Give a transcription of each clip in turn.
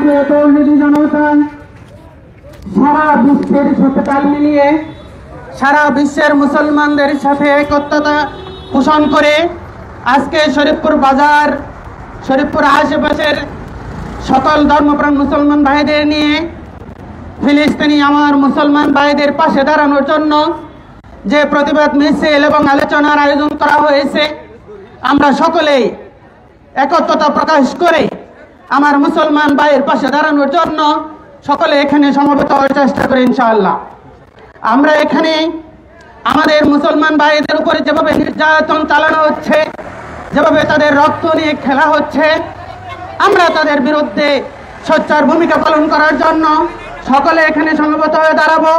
প্রিয় তৌহিদি জনতা, সারা বিশ্বের সাথে তাল মিলিয়ে সারা বিশ্বের মুসলমানদের সাথে একত্রতা পোষণ করে আজকে শরীফপুর বাজার, শরীফপুর আশেপাশের সকল ধর্মপ্রাণ মুসলমান ভাইদের নিয়ে ফিলিস্তিনি আমার মুসলমান ভাইদের পাশে দাঁড়ানোর জন্য যে প্রতিবাদ মিছিল এবং আলোচনার আয়োজন করা হয়েছে, আমরা সকলেই একত্রতা প্রকাশ করে আমার মুসলমান ভাইয়ের পাশে দাঁড়ানোর জন্য সকলে এখানে সমবেত হওয়ার চেষ্টা করি ইনশাআল্লাহ। আমরা এখানে আমাদের মুসলমান ভাইদের উপরে যেভাবে নির্যাতন চালানো হচ্ছে, যেভাবে তাদের রক্ত নিয়ে খেলা হচ্ছে, আমরা তাদের বিরুদ্ধে সোচ্চার ভূমিকা পালন করার জন্য সকলে এখানে সমবেত হয়ে দাঁড়াবো।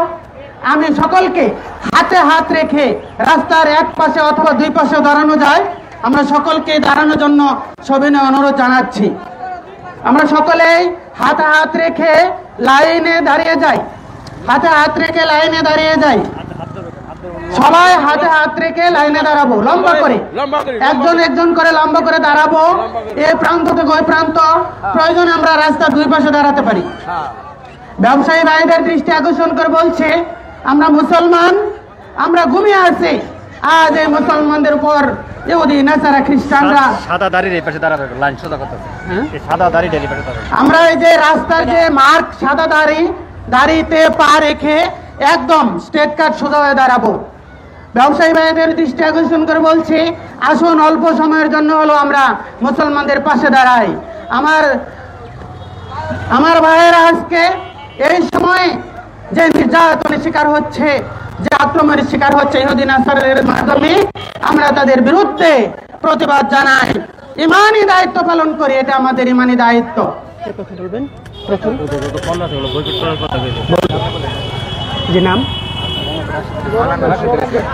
আমি সকলকে হাতে হাত রেখে রাস্তার এক পাশে অথবা দুই পাশে দাঁড়ানো যায়, আমরা সকলকে দাঁড়ানোর জন্য সবিনয় অনুরোধ জানাচ্ছি। আমরা সকলেই হাতে হাত রেখে লাইনে দাঁড়িয়ে যাই, হাতে হাত রেখে লাইনে দাঁড়িয়ে যাই। সবাই হাতে হাত রেখে লাইনে দাঁড়াবো, লম্বা করে, একজন একজন করে লম্বা করে দাঁড়াবো। এই প্রান্ত থেকে ওই প্রান্ত, প্রয়োজনে আমরা রাস্তার দুই পাশে দাঁড়াতে পারি। ব্যবসায়ী ভাইদের দৃষ্টি আকর্ষণ করে বলছে, আমরা মুসলমান, আমরা ঘুমিয়ে আছি। আজ এই মুসলমানদের উপর ইহুদি, নাসারা, খ্রিস্টানরা সাদা দাড়ির এই পাশে দাঁড়াবে, লাইন সোজা করতেছে। এই সাদা দাড়ি ডেলি পাশে দাঁড়াবে। আমরা এই যে রাস্তার যে মার্ক সাদা দাড়িতে পা রেখে একদম স্ট্রেট কাট সোজা হয়ে দাঁড়াবো। ব্যবসায়ী ভাইদের দৃষ্টি আকর্ষণ করে বলছি, আসুন অল্প সময়ের জন্য হলো আমরা মুসলমানদের পাশে দাঁড়াই। আমার ভাইয়েরা আজকে এই সময়ে যে নির্যাতনের শিকার হচ্ছে, যে আক্রমণের শিকার হচ্ছে ইহুদি নাসারাদের মাধ্যমে, আমরা তাদের বিরুদ্ধে প্রতিবাদ জানাই, ইমানি দায়িত্ব পালন করি। এটা আমাদের ইমানি দায়িত্ব।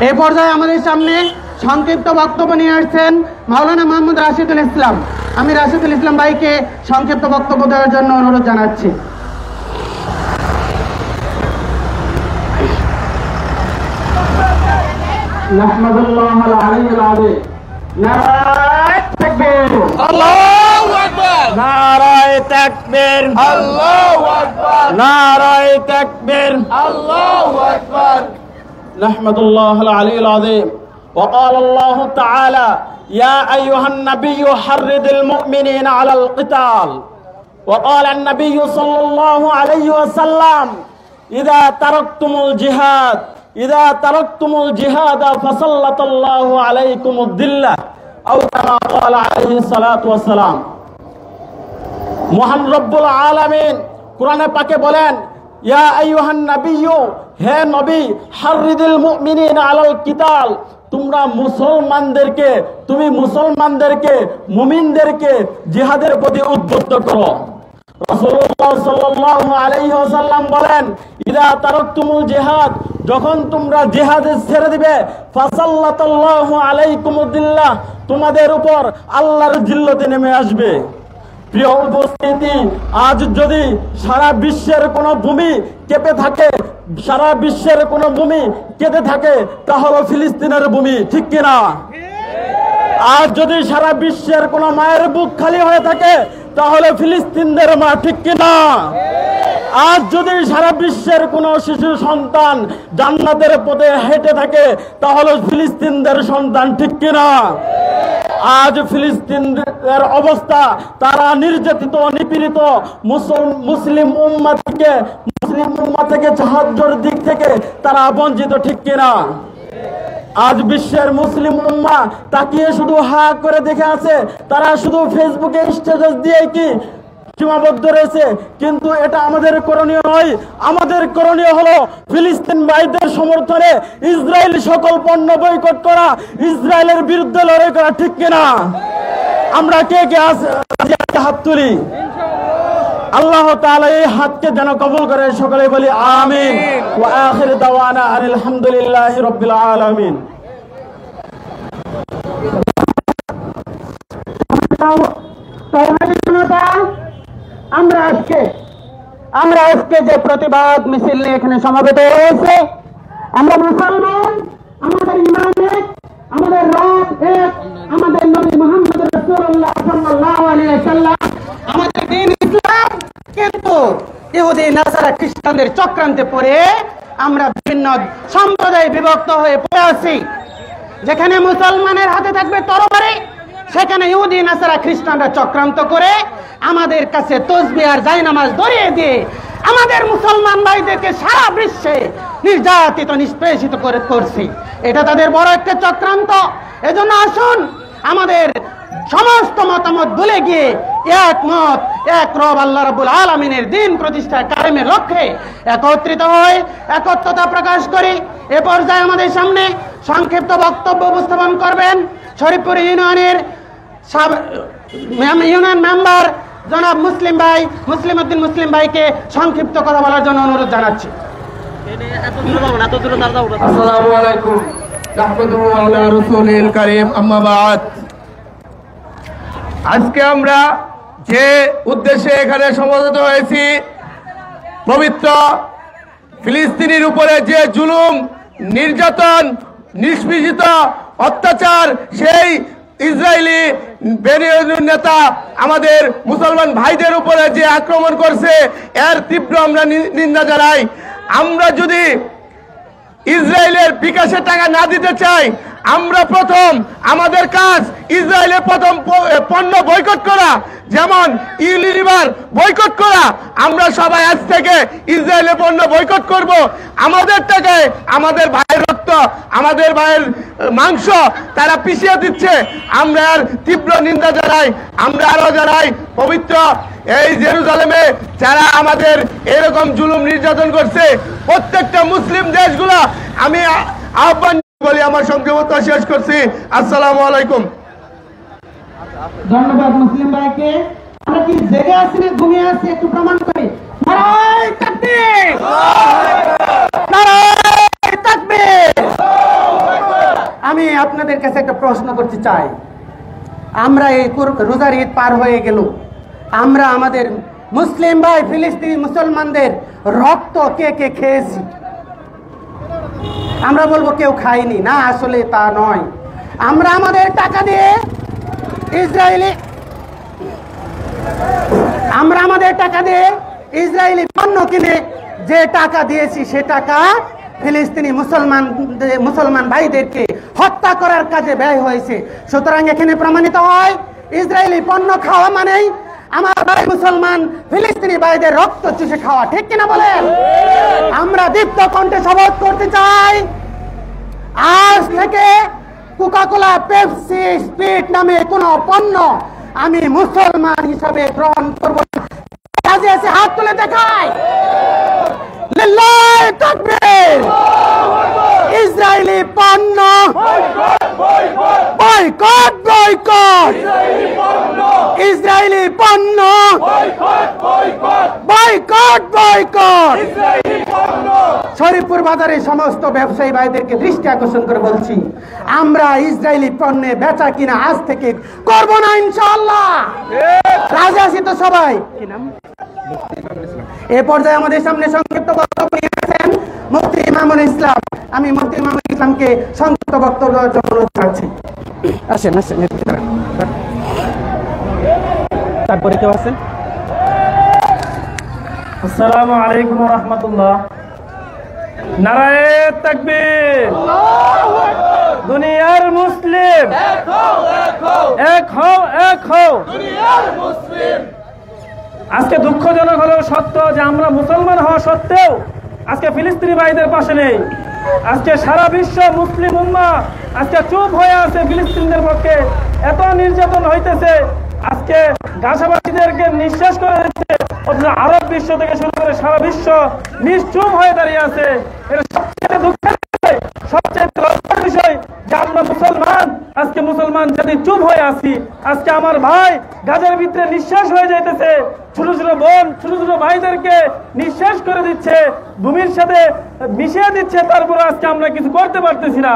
এই পর্যায়ে আমাদের সামনে সংক্ষিপ্ত বক্তব্য নিয়ে আসছেন মাওলানা মোহাম্মদ রাশিদুল ইসলাম। আমি রাশিদুল ইসলাম ভাইকে সংক্ষিপ্ত বক্তব্য দেওয়ার জন্য অনুরোধ জানাচ্ছি। নাহমাদুল্লাহ আলাইহিল আযীম। নারায়ে তাকবীর, আল্লাহু আকবার। নারায়ে তাকবীর, আল্লাহু আকবার। নারায়ে তাকবীর, আল্লাহু আকবার। নাহমাদুল্লাহ আলাইহিল আযীম। وقال الله تعالى يا أيها النبي حرض المؤمنين على القتال. وقال النبي صلى الله عليه وسلم إذا تركتم الجهاد فسلط الله عليكم الذلة أو كما قال عليه الصلاة والسلام. মহান রব্বুল আলামিন কোরআনে পাকে বলেন, ইয়া আইয়ুহান নাবিয়্যু, হে নবী, হাররিদিল মুমিনিনা আলাল কিতাল, তুমি মুসলমানদেরকে মুমিনদেরকে জিহাদের প্রতি উদ্বুদ্ধ করো। রাসূলুল্লাহ সাল্লাল্লাহু আলাইহি ওয়াসাল্লাম বলেন, ইযা তারাকতুমুল জিহাদ, যখন তোমরা জিহাদ ছেড়ে দিবে, ফাসাল্লাতাল্লাহু আলাইকুমুদ্দিল্লাহ, তোমাদের উপর আল্লাহর জিল্লতি নেমে আসবে। প্রিয় উপস্থিতি, আজ যদি সারা বিশ্বের কোনো ভূমি কেঁপে থাকে, সারা বিশ্বের কোনো ভূমি কেঁদে থাকে, তা হলো ফিলিস্তিনের ভূমি, ঠিক কিনা? আজ যদি সারা বিশ্বের কোনো মায়ের বুক খালি হয়ে থাকে, তাহলে ফিলিস্তিনদের মা, ঠিক কিনা? আজ যদি সারা বিশ্বের কোনো শিশু সন্তান জান্নাতের পথে হেঁটে থাকে, তাহলে ফিলিস্তিনদের সন্তান, ঠিক কিনা? আজ ফিলিস্তিনের অবস্থা, তারা নির্যাতিত, নিপীড়িত, মুসলিম উম্মাহ থেকে সাহায্যের দিক থেকে তারা বঞ্চিত, ঠিক কিনা? আজ বিশ্বের মুসলিম উম্মাহ তাকিয়ে শুধু হা করে দেখে আছে, তারা শুধু ফেসবুকে স্ট্যাটাস দিয়ে কি সীমাবদ্ধ রয়েছে। কিন্তু এটা আমাদের করণীয় নয়। আমাদের করণীয় হলো ফিলিস্তিন ভাইদের সমর্থনে ইসরায়েল সকল পণ্য বয়কট করা, ইসরায়েলের বিরুদ্ধে লড়াই করা, ঠিক কিনা? আমরা কে কে হাত তুলি? আল্লাহ তাআলা এই হাতকে যেন কবুল করে, সকলে বলি আমিন। ওয়া আখির দাওয়ানা আলহামদুলিল্লাহি রাব্বিল আলামিন। আমরা আজকে যে প্রতিবাদ মিছিল নিয়ে এখানে সমবেত হয়েছে, আমরা মুসলমান, আমাদের ঈমান এক, আমাদের রব এক, আমাদের নবী মুহাম্মদ রাসূলুল্লাহ সাল্লাল্লাহু আলাইহি ওয়াসাল্লাম, আমাদের দ্বীন ইসলাম কে ইহুদি নাসারা খ্রিস্টানদের চক্রান্তে পড়ে আমরা বিভিন্ন সম্প্রদায় বিভক্ত হয়ে পড়ে আছি। যেখানে মুসলমানের হাতে থাকবে তরবারি, সেখানে ইহুদি নাসারা খ্রিস্টানরা চক্রান্ত করে আমাদের কাছে তসবিহ আর জায়নামাজ ধরিয়ে দিয়ে আমাদের মুসলমান ভাইদেরকে সারা বিশ্বে নির্যাতিত নিষ্পেষিত করছে। এটা তাদের বড় একটা চক্রান্ত। এজন্য আসুন আমাদের সমস্ত মতামত ভুলে গিয়ে একমত এক রব আল্লাহ রাব্বুল আলামিনের দ্বীন প্রতিষ্ঠা কায়েমের লক্ষ্যে একত্রিত হয়ে একত্রতা প্রকাশ করি। এ পর্যায়ে আমাদের সামনে সংক্ষিপ্ত বক্তব্য উপস্থাপন করবেন শরীফপুর ইউনিয়নের ইউনিয়ন মেম্বার জনাব মুসলিম উদ্দিন মুসলিম ভাইকে সংক্ষিপ্ত কথা বলার জন্য অনুরোধ জানাচ্ছি। আসসালামু আলাইকুম রাহমাতুল্লাহি ওয়া আলা রাসূলিল কারীম, আম্মা বাদ। আজকে আমরা যে উদ্দেশ্যে এখানে সমবেত হয়েছি, পবিত্র ফিলিস্তিনের উপরে যে জুলুম, নির্যাতন, নিষ্পেষিত অত্যাচার, সেই ইসরায়েলি বেনিয়ামিন নেতা আমাদের মুসলমান ভাইদের উপরে যে আক্রমণ করছে, এর তীব্র আমরা নিন্দা জানাই। আমরা যদি ইসরায়েলের বিকাশের টাকা না দিতে চাই, আমরা প্রথম আমাদের কাজ ইসরায়েলের প্রথম পণ্য বয়কট করা, যেমন ইউনিলিভার বয়কট করা। আমরা সবাই আজ থেকে ইসরায়েলের পণ্য বয়কট করব। আমাদের টাকায় আমাদের ভাইয়ের রক্ত, আমাদের ভাইয়ের মাংস তারা পিছিয়ে দিচ্ছে, আমরা আর তীব্র নিন্দা জানাই। আমরা আরো জানাই, পবিত্র এই জেরুজালেমে যারা আমাদের এরকম জুলুম নির্যাতন করছে, প্রত্যেকটা মুসলিম দেশগুলো আমি আহ্বান বলি, আমার সংক্ষেপতা শেষ করছি। আসসালামু আলাইকুম। ধন্যবাদ মুসলিম ভাইকে। আমরা কি জেগে আছি না ঘুমিয়ে আছি একটু প্রমাণ করি। নারায়ে তাকবীর, নারায়ে তাকবীর। আমি আপনাদের কাছে একটা প্রশ্ন করতে চাই। আমরা এই রোজার ঈদ পার হয়ে গেল, আমরা আমাদের মুসলিম ভাই ফিলিস্তিনি মুসলমানদের রক্ত কে কে খেয়েছি? আমরা বলবো কেউ খায়নি, না আসলে তা নয়। আমরা আমাদের টাকা দিয়ে ইসরায়েলি পণ্য কিনে যে টাকা দিয়েছি, সে টাকা ফিলিস্তিনি মুসলমান ভাইদেরকে হত্যা করার কাজে ব্যয় হয়েছে। সুতরাং এখানে প্রমাণিত হয় ইসরায়েলি পণ্য খাওয়া মানেই আমার ভাই মুসলমান ফিলিস্তিনি ভাইদের রক্ত চুষে খাওয়া। ঠিক কিনা বলেন? আমরা দীপ্ত কণ্ঠে শপথ করতে চাই, আজ থেকে কোকাকোলা, পেপসি, স্প্রিট নামে কোন পণ্য আমি মুসলমান হিসাবে গ্রহণ করব না। কাজে এসে হাত তুলে দেখায় লিল্লাহি তাকবীর। ইসরায়েলি পণ্য বয়কট, বয়কট। ইসরায়েলি পণ্য বয়কট, বয়কট। শরীফপুর বাজারে সমস্ত ব্যবসায়ী ভাইদেরকে দৃষ্টি আকর্ষণ করে বলছি, আমরা ইসরায়েলি পণ্যে বেচা কিনা আজ থেকে করব না ইনশাআল্লাহ। রাজি আছি তো সবাই? এ পর্যায়ে আমাদের সামনে সংক্ষিপ্ত বক্তব্য নিয়েছেন মুফতি ইমামুল ইসলাম। আমি মুফতি ইমামুল ইসলামকে সংক্ষিপ্ত বক্তব্য দেওয়ার জন্য অনুরোধ করছি। আসেন আসেন। তারপরে কেউ আছেন? আসসালামু আলাইকুম ওয়া রাহমাতুল্লাহ। নারায়ে তাকবীর। দুনিয়ার মুসলিম এক হও, এক হও। আজকে দুঃখজনক হলেও সত্য যে আমরা মুসলমান হওয়া সত্ত্বেও আজকে ফিলিস্তিনি ভাইদের পাশে নেই। আজকে সারা বিশ্ব মুসলিম উম্মাহ আজকে চুপ হয়ে আছে ফিলিস্তিনিদের পক্ষে। এত নির্যাতন হইতেছে, আজকে গাজাবাসীদেরকে নিঃশেষ করে দিচ্ছে, অথচ আরব বিশ্ব থেকে শুরু করে সারা বিশ্ব নিশ্চুপ হয়ে দাঁড়িয়ে আছে। এটা সবচেয়ে দুঃখের বিষয়, সবচেয়ে লজ্জার বিষয় যে আমরা মুসলমান, আজকে মুসলমান যদি চুপ হয়ে আছি। আজকে আমার ভাই গাজার ভিতরে নিঃশ্বাস হয়ে যাইতেছে, ছোট ছোট বোন ছোট ছোট ভাইদেরকে নিঃশ্বাস করে দিচ্ছে, ভূমির সাথে মিশিয়ে দিচ্ছে, তারপরে আজকে আমরা কিছু করতে পারতেছি না।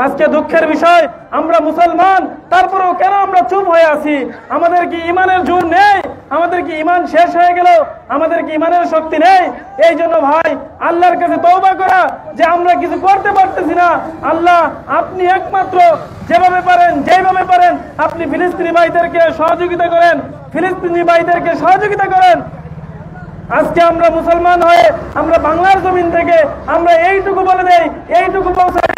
আজকে দুঃখের বিষয়, আমরা মুসলমান, তারপরেও কেন আমরা চুপ হয়ে আছি? আমাদের কি ইমানের জোর নেই? আমাদের কি ইমান শেষ হয়ে গেল? আমাদের কি ইমানের শক্তি নেই? এই জন্য ভাই আল্লাহর কাছে তওবা করা যে আমরা কিছু করতে পারতেছি না। আল্লাহ, আপনি একমাত্র যেভাবে পারেন, যেভাবে পারেন আপনি ফিলিস্তিনি ভাইদেরকে সহযোগিতা করেন, ফিলিস্তিনি ভাইদেরকে সহযোগিতা করেন। আজকে আমরা মুসলমান হয়ে আমরা বাংলার জমিন থেকে আমরা এইটুকু বলে দেই, এইটুকু পৌঁছাই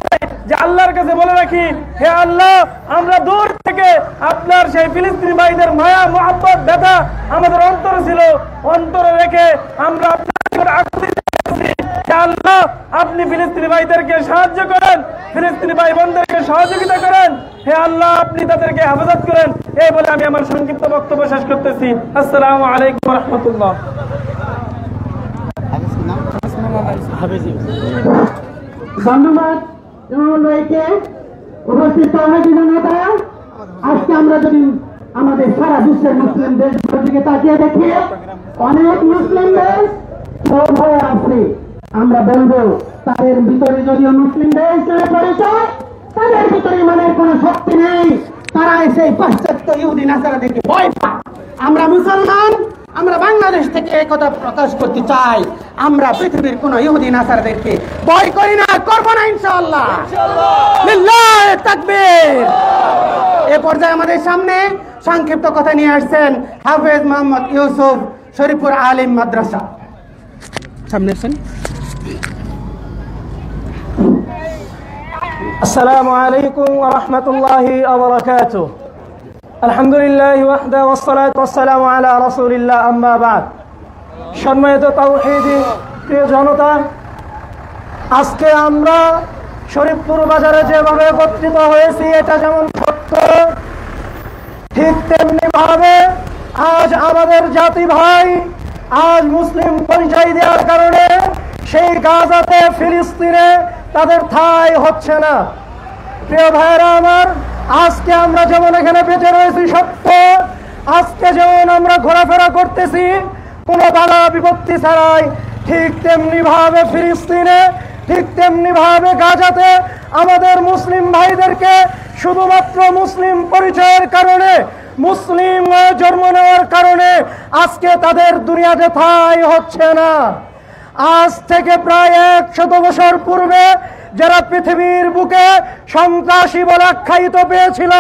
যে আল্লাহর কাছে বলে রাখি, হে আল্লাহ, আমরা দূর থেকে আপনার সেই ফিলিস্তিনি ভাইদের মায়া মোহাব্বত ব্যথা আমাদের অন্তরে ছিল, অন্তরে রেখে আমরা আপনার আকুতি করছি, হে আল্লাহ, আপনি ফিলিস্তিনি ভাইদেরকে সাহায্য করেন, ফিলিস্তিনি ভাই বোনদেরকে সহযোগিতা করেন, হে আল্লাহ, আপনি তাদেরকে হেফাজত করেন। এই বলে আমি আমার সংক্ষিপ্ত বক্তব্য শেষ করতেছি। আসসালামু আলাইকুম ওয়া রাহমাতুল্লাহ। ধন্যবাদ উপস্থিত জনতা। আজকে আমরা যদি আমাদের সারা বিশ্বের মুসলিম দেশগুলোর দিকে তাকিয়ে দেখি, অনেক মুসলিম দেশ হয়ে আছে। আমরা বলবো তাদের ভিতরে যদিও মুসলিম দেশ হিসেবে পরিচয়, তাদের ভিতরে ইমানের কোন শক্তি নেই। তারা এসে পাশ্চাত্য ইহুদি নাসারাদেরকে ভয় পায়। আমরা মুসলমান, আমরা বাংলাদেশ থেকে এই কথা প্রকাশ করতে চাই, আমরা পৃথিবীর কোন ইহুদি নাসারাদেরকে ভয় করি না, করবো না ইনশাআল্লাহ। লিল্লাহি তাকবীর। এ পর্যায়ে আমাদের সামনে সংক্ষিপ্ত কথা নিয়ে আসছেন হাফেজ মোহাম্মদ ইউসুফ, শরীফপুর আলিম মাদ্রাসা। সামনে আসেন। আসসালামু আলাইকুম ওয়া রাহমাতুল্লাহি ওয়া বারাকাতুহু। আলহামদুলিল্লাহি ওয়াহদা ওয়াসসালাতু ওয়াসসালামু আলা রাসূলিল্লাহ, আম্মা বা'দ। সম্মানিত তাওহীদি প্রিয় জনতা, আজকে আমরা শরীফপুর বাজারে যেভাবে একত্রিত হয়েছি, এটা যেমন সত্য, ঠিক তেমনি ভাবে আজ আমাদের জাতি ভাই আজ মুসলিম পরিচয় দেওয়ার কারণে সেই গাজাতে, ফিলিস্তিনে তাদের ঠাঁই হচ্ছে না। প্রিয় ভাইরা আমার, আজকে আমরা যেমন এখানে বেঁচে রয়েছি সত্য, আজকে যেমন আমরা ঘোরাফেরা করতেছি কোনো বাধা বিপত্তি ছাড়াই, ঠিক তেমনি ভাবে ফিলিস্তিনে, ঠিক তেমনি ভাবে গাজাতে আমাদের মুসলিম ভাইদেরকে শুধুমাত্র মুসলিম পরিচয়ের কারণে, মুসলিম জন্ম নেওয়ার কারণে আজকে তাদের দুনিয়াতে ঠাঁই হচ্ছে না। আজ থেকে প্রায় 100 বছর পূর্বে যারা পৃথিবীর বুকে সন্ত্রাসী বলে আখ্যায়িত পেয়েছিল,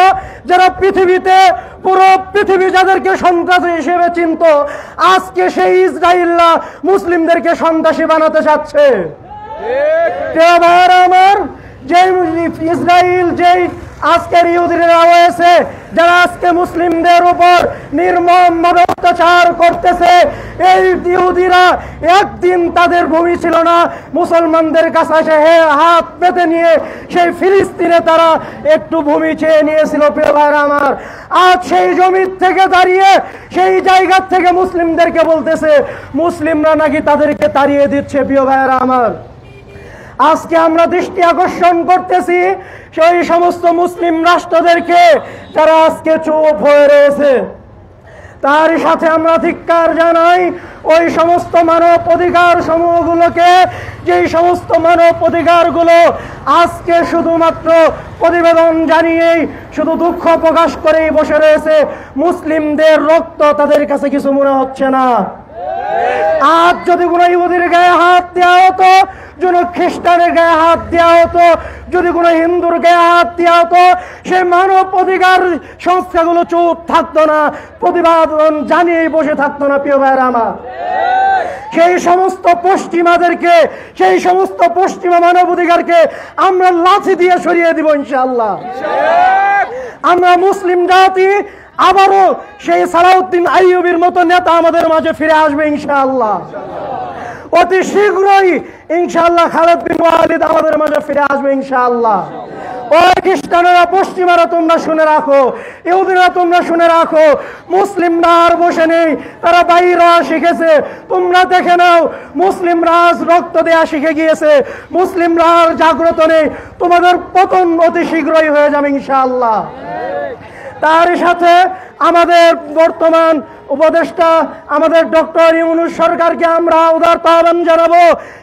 যারা পৃথিবীতে পুরো পৃথিবী যাদেরকে সন্ত্রাসী হিসেবে চিনত, আজকে সেই ইসরায়েলরা মুসলিমদেরকে সন্ত্রাসী বানাতে চাচ্ছে। আমার যে ইসরায়েল, যেই আজকের ইহুদিরা রয়েছে, যারা আজকে মুসলিমদের উপর নির্মমভাবে অত্যাচার করতেছে, এই ইহুদিরা একদিন তাদের ভূমি ছিল না, মুসলমানদের কাছে এসে হাত পেতে নিয়ে সেই ফিলিস্তিনে তারা একটু ভূমি চেয়ে নিয়েছিল। প্রিয় ভাইরা আমার, আজ সেই জমির থেকে দাঁড়িয়ে, সেই জায়গার থেকে মুসলিমদেরকে বলতেছে মুসলিমরা নাকি তাদেরকে তাড়িয়ে দিচ্ছে। প্রিয় ভাইরা আমার, আজকে আমরা দৃষ্টি আকর্ষণ করতেছি সেই সমস্ত মুসলিম রাষ্ট্রদেরকে যারা আজকে চুপ হয়ে রয়েছে। তার সাথে আমরা ধিক্কার জানাই ওই সমস্ত মানব অধিকার সমূহগুলোকে, যেই সমস্ত মানব অধিকারগুলো আজকে শুধুমাত্র প্রতিবেদন জানিয়েই, শুধু দুঃখ প্রকাশ করেই বসে রয়েছে। মুসলিমদের রক্ত তাদের কাছে কিছু মনে হচ্ছে না। আজ যদি কোনো ইহুদির গায়ে হাত দেওয়া হতো, যদি খ্রিস্টানের গায়ে হাত দেওয়া হতো, যদি কোনো হিন্দুর গায়ে হাত দেওয়া হতো, সে মানব অধিকার সংস্থাগুলো চুপ থাকতো না, প্রতিবাদন জানিয়েই বসে থাকতো না। প্রিয় ভাইরা আমার, সেই সমস্ত পশ্চিমাদেরকে, সেই সমস্ত পশ্চিমা মানব অধিকারকে আমরা লাঠি দিয়ে সরিয়ে দিব ইনশাআল্লাহ। আমরা মুসলিম জাতি আবারও সেই সালাউদ্দিন আইয়ুবীর মতো নেতা আমাদের মাঝে ফিরে আসবে ইনশাআল্লাহ। অতি শীঘ্রই ইনশাআল্লাহ খালেদ বিন ওয়ালিদ আমাদের মাঝে ফিরে আসবে ইনশাআল্লাহ। ওই খ্রিস্টানেরা, পশ্চিমারা তোমরা শুনে রাখো, ইহুদিরা তোমরা শুনে রাখো, মুসলিমরা আর বসে নেই, তারা বাইরা শিখেছে। তোমরা দেখে নাও, মুসলিমরা আজ রক্ত দেয়া শিখে গিয়েছে, মুসলিমরা আর জাগ্রত নেই। তোমাদের পতন অতি শীঘ্রই হয়ে যাবে ইনশাআল্লাহ। তার সাথে আমাদের বর্তমান উপদেষ্টা আমাদের ডক্টর ইউনূস সরকারকে আমরা উদারত আহ্বান জানাবো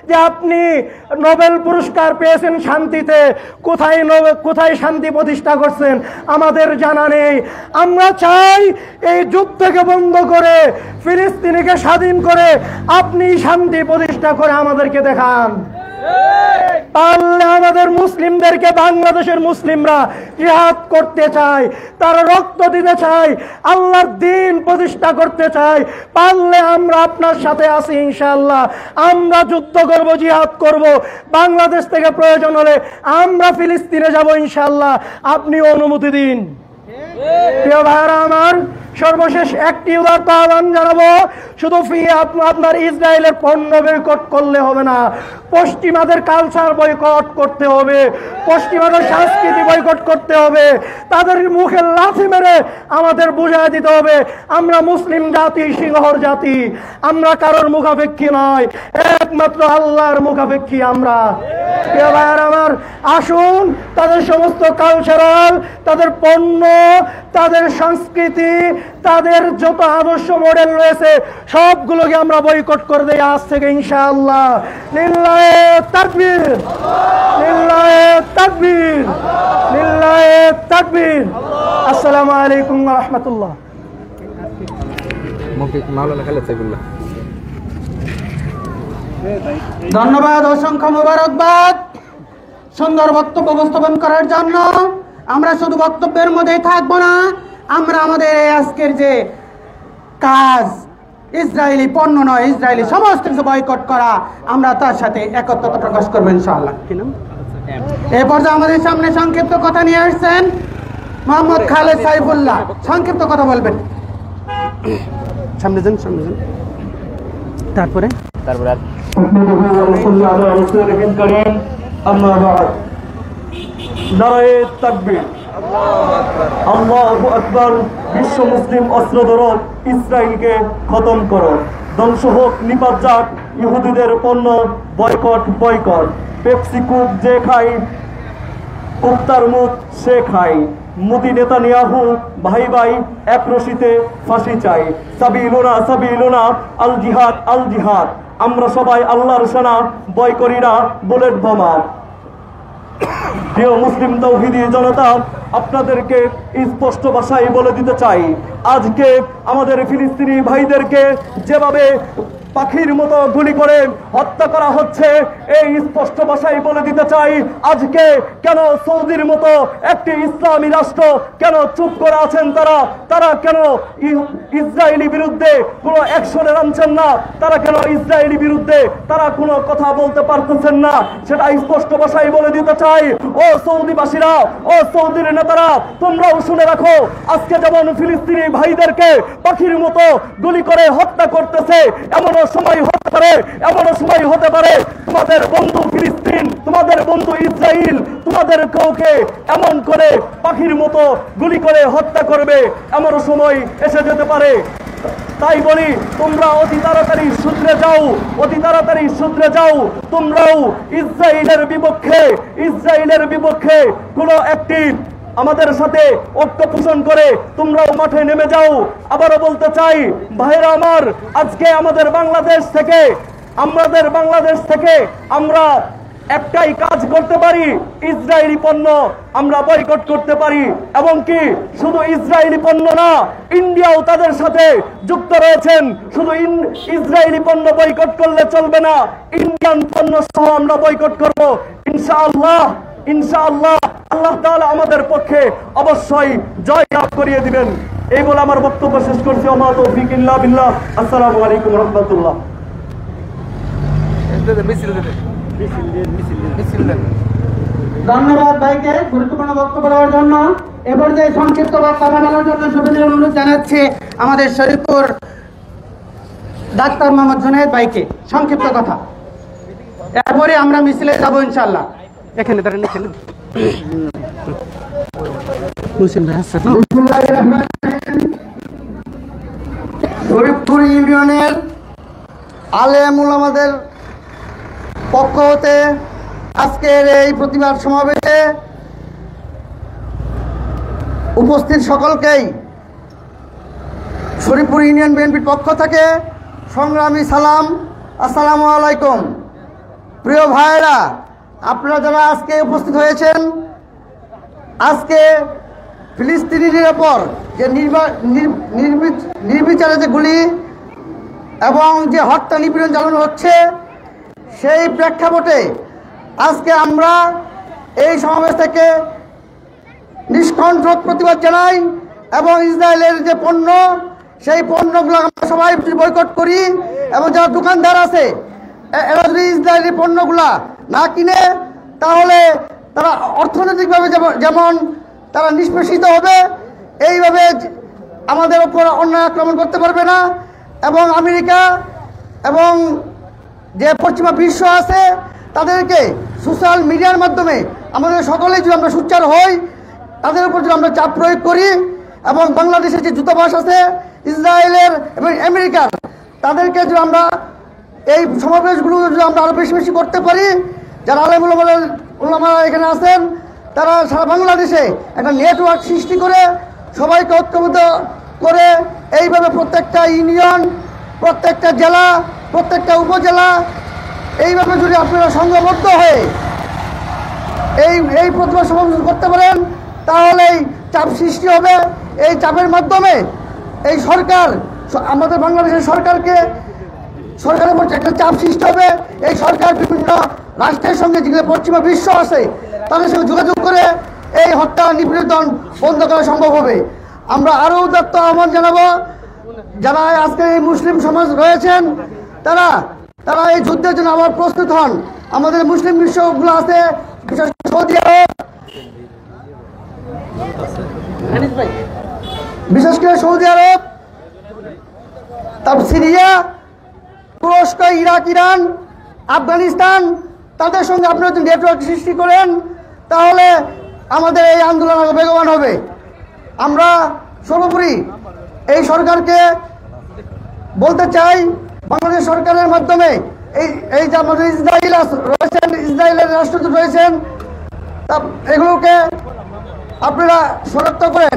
যে আপনি নোবেল পুরস্কার পেয়েছেন শান্তিতে, কোথায় শান্তি প্রতিষ্ঠা করছেন আমাদের জানা নেই। আমরা চাই এই যুদ্ধকে বন্ধ করে, ফিলিস্তিনিকে স্বাধীন করে আপনি শান্তি প্রতিষ্ঠা করে আমাদেরকে দেখান। পারলে আমাদের মুসলিমদেরকে বাংলাদেশের মুসলিমরা জিহাদ করতে চায়, তারা রক্ত দিতে চায়, আল্লাহর দ্বীন প্রতিষ্ঠা করতে চায়। পারলে আমরা আপনার সাথে আছি ইনশাআল্লাহ। আমরা যুদ্ধ করব, জিহাদ করব। বাংলাদেশ থেকে প্রয়োজন হলে আমরা ফিলিস্তিনে যাব ইনশাআল্লাহ। আপনি অনুমতি দিন। প্রিয় ভাইরা আমার, সর্বশেষ একটি উদারতা আহ্বান জানাবো, শুধু আপনার ইসরায়েলের পণ্য বয়কট করলে হবে না, পশ্চিমাদের কালচার বয়কট করতে হবে, পশ্চিমাদের সংস্কৃতি বয়কট করতে হবে। তাদের মুখে লাথি মেরে আমাদের বুঝাই দিতে হবে আমরা মুসলিম জাতি, সিংহর জাতি, আমরা কারোর মুখাপেক্ষী নয়, একমাত্র আল্লাহর মুখাপেক্ষী আমরা। প্রিয় ভাইয়ার আমার, আসুন তাদের সমস্ত কালচারাল, তাদের পণ্য, তাদের সংস্কৃতি, তাদের যত আদর্শ মডেল রয়েছে সবগুলোকে আমরা বয়কট করে দেই আজ থেকে ইনশাআল্লাহ। লিল্লাহে তাকবীর, লিল্লাহে তাকবীর, লিল্লাহে তাকবীর। আসসালামু আলাইকুম ওয়া রাহমাতুল্লাহ। ধন্যবাদ, অসংখ্য মোবারকবাদ সুন্দর বক্তব্য উপস্থাপন করার জন্য। আমরা শুধু বক্তব্যের মধ্যেই থাকবো না, আমরা আমাদের আজকের যে কাজ, ইসরায়েলি পণ্য নয়, ইসরায়েলি সমস্ত কিছু বয়কট করা, আমরা তার সাথে একত্রতা প্রকাশ করবো ইনশাআল্লাহ। এই পর্যায়ে আমাদের সামনে সংক্ষিপ্ত কথা নিয়ে আসছেন মোহাম্মদ খালেদ সাইফুল্লাহ, সংক্ষিপ্ত কথা বলবেন। সামনে যান, সামনে যান। তারপরে নারায়ে তাকবীর, আল্লাহু আকবার। বিশ্ব মুসলিম অস্ত্র ধরো, ইসরায়েলকে খতম করো, ধ্বংস হোক, নিপাত যাক ইহুদিদের পণ্য, বয়কট বয়কট। পেপসি কুক যে খাই, কুত্তার মুখ সে খাই। মোদি নেতানিয়াহু ভাই ভাই এক রশিতে ফাঁসি চাই। সাবিলুনা সাবিলুনা আল জিহাদ আল জিহাদ। আমরা সবাই আল্লাহর সেনা, বয় করি না বুলেট বোমা। প্রিয় মুসলিম তাওহীদি জনতা, আপনাদেরকে স্পষ্ট ভাষায় বলে দিতে চাই, আজকে আমাদের ফিলিস্তিনি ভাইদেরকে যেভাবে পাখির মতো গুলি করে হত্যা করা হচ্ছে, এই স্পষ্ট ভাষায় বলে দিতে চাই, আজকে কেন সৌদির মতো একটি ইসলামী রাষ্ট্র কেন চুপ করে আছেন? তারা কেন ইসরায়েলি বিরুদ্ধে কোনো অ্যাকশনে নামছেন না? তারা কেন ইসরায়েলি বিরুদ্ধে তারা কোনো কথা বলতে পারতেছেন না? সেটা স্পষ্ট ভাষায় বলে দিতে চাই। ও সৌদিবাসীরা, ও সৌদির নেতারা, তোমরাও শুনে রাখো, আজকে যেমন ফিলিস্তিনি ভাইদেরকে পাখির মতো গুলি করে হত্যা করতেছে, এমনও সময় হতে পারে, এমনও সময় হতে পারে তোমাদের বন্ধু ফিলিস্তিন, তোমাদের বন্ধু ইসরায়েল তোমাদের কাউকে এমন করে পাখির মতো গুলি করে হত্যা করবে, এমনও সময় এসে যেতে পারে। তাই বলি, তোমরা অতি তাড়াতাড়ি শুধরে যাও, অতি তাড়াতাড়ি শুধরে যাও। তোমরাও ইসরায়েলের বিপক্ষে কোন একটি আমাদের সাথে ঐক্য পোষণ করে তোমরাও মাঠে নেমে যাও। আবারও বলতে চাই, ভাইরা আমার, আজকে আমাদের বাংলাদেশ থেকে আমরা একটাই কাজ করতে পারি, ইসরায়েলি পণ্য আমরা বয়কট করতে পারি। এবং কি শুধু ইসরায়েলি পণ্য না, ইন্ডিয়াও তাদের সাথে যুক্ত রয়েছেন। শুধু ইসরায়েলি পণ্য বয়কট করলে চলবে না, ইন্ডিয়ান পণ্য সহ আমরা বয়কট করব ইনশাআল্লাহ। ইনশাআল্লাহ আল্লাহ তাআলা আমাদের পক্ষে অবশ্যই জয় লাভ করিয়ে দিবেন। এই বলে আমার বক্তব্য শেষ করছি। ওমা তৌফিক ইল্লা বিল্লাহ। আসসালামু আলাইকুম ওয়া রাহমাতুল্লাহ। ধন্যবাদ ভাইকে গুরুত্বপূর্ণ বক্তব্য দেওয়ার জন্য। এবার যে সংক্ষিপ্ত বক্তব্য বলার জন্য সবাই অনুরোধ জানাচ্ছি আমাদের শরীফপুর ডাক্তার মোহাম্মদ জুনায়েদ ভাইকে সংক্ষিপ্ত কথা। এরপরে আমরা মিছিলে যাবো ইনশাআল্লাহ। এখানে দাঁড়ান, এখানে শরীফপুর ইউনিয়নের আলেম উলামাদের পক্ষ হতে আজকের এই প্রতিবাদ সমাবেশে উপস্থিত সকলকেই শরীফপুর ইউনিয়ন বিএনপির পক্ষ থেকে সংগ্রামী সালাম, আসসালামু আলাইকুম। প্রিয় ভাইরা, আপনারা যারা আজকে উপস্থিত হয়েছেন, আজকে ফিলিস্তিনিদের ওপর যে নির্বিচারে যে গুলি এবং যে হত্যা নিপীড়ন চালানো হচ্ছে, সেই প্রেক্ষাপটে আজকে আমরা এই সমাবেশ থেকে নিষ্কণ্ঠক প্রতিবাদ জানাই এবং ইসরায়েলের যে পণ্য সেই পণ্যগুলো আমরা সবাই বয়কট করি এবং যারা দোকানদার আছে এরা যদি ইসরায়েলি পণ্যগুলা না কিনে তাহলে তারা অর্থনৈতিকভাবে যেমন তারা নিষ্পেষিত হবে, এইভাবে আমাদের ওপর অন্যায় আক্রমণ করতে পারবে না। এবং আমেরিকা এবং যে পশ্চিমা বিশ্ব আছে তাদেরকে সোশ্যাল মিডিয়ার মাধ্যমে আমাদের সকলেই যদি আমরা সোচ্চার হই, তাদের উপর যদি আমরা চাপ প্রয়োগ করি এবং বাংলাদেশের যে দূতাবাস আছে ইসরায়েলের এবং আমেরিকার, তাদেরকে যদি আমরা এই সমাবেশগুলো যদি আমরা আরও বেশি বেশি করতে পারি, যারা আলেম ওলামারা এখানে আছেন তারা সারা বাংলাদেশে একটা নেটওয়ার্ক সৃষ্টি করে সবাইকে ঐক্যবদ্ধ করে এইভাবে প্রত্যেকটা ইউনিয়ন, প্রত্যেকটা জেলা, প্রত্যেকটা উপজেলা এইভাবে যদি আপনারা সংঘবদ্ধ হয়ে এই প্রতিবাদ সমাবেশ করতে পারেন তাহলেই চাপ সৃষ্টি হবে। এই চাপের মাধ্যমে এই সরকার, আমাদের বাংলাদেশের সরকারের উপর একটা চাপ সৃষ্টি হবে। এই সরকার বিভিন্ন রাষ্ট্রের সঙ্গে যেগুলো পশ্চিমা বিশ্ব আছে তাদের সঙ্গে যোগাযোগ করে এই হত্যা নিপীড়ন বন্ধ করা সম্ভব হবে। আমরা আরও উদাত্ত আহ্বান জানাবো, যারা আজকে এই মুসলিম সমাজ রয়েছেন তারা এই যুদ্ধের জন্য আবার প্রস্তুত হন। আমাদের মুসলিম বিশ্বগুলো আছে, বিশেষ করে সৌদি আরব, বিশেষ করে সৌদি আরব, তারপর সিরিয়া, তুরস্ক, ইরাক, ইরান, আফগানিস্তান, তাদের সঙ্গে আপনারা যদি নেটওয়ার্ক সৃষ্টি করেন তাহলে আমাদের এই আন্দোলন আরো বেগবান হবে। আমরা সর্বোপরি এই সরকারকে বলতে চাই, বাংলাদেশ সরকারের মাধ্যমে এই যে আমাদের ইসরায়েল রয়েছেন, ইসরায়েলের রাষ্ট্রদূত রয়েছেন, এগুলোকে আপনারা শনাক্ত করেন,